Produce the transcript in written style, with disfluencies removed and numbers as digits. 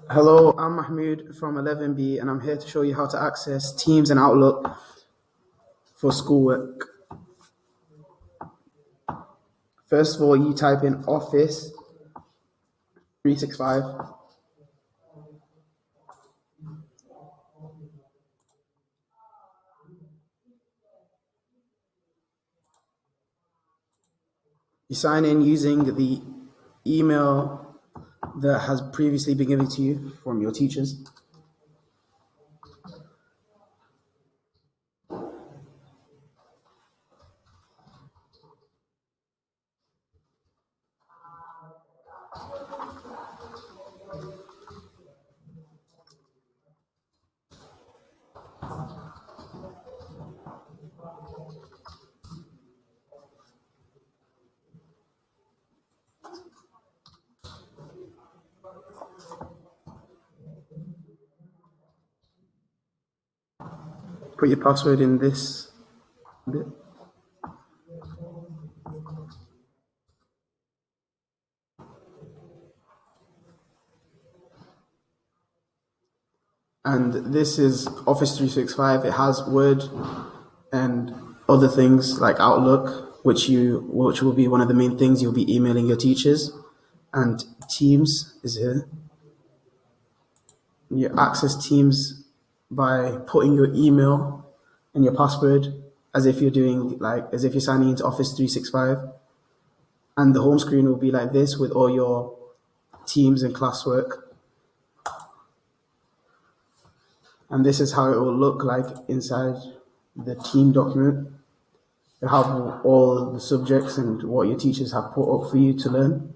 Hello, I'm Mahmood from 11B, and I'm here to show you how to access Teams and Outlook for schoolwork. First of all, you type in Office 365. You sign in using the email that has previously been given to you from your teachers. Put your password in this bit. And this is Office 365. It has Word and other things like Outlook, which will be one of the main things you'll be emailing your teachers. And Teams is here. You access Teams by putting your email and your password as if you're signing into Office 365. And the home screen will be like this with all your Teams and classwork. And this is how it will look like inside the team document. You have all the subjects and what your teachers have put up for you to learn.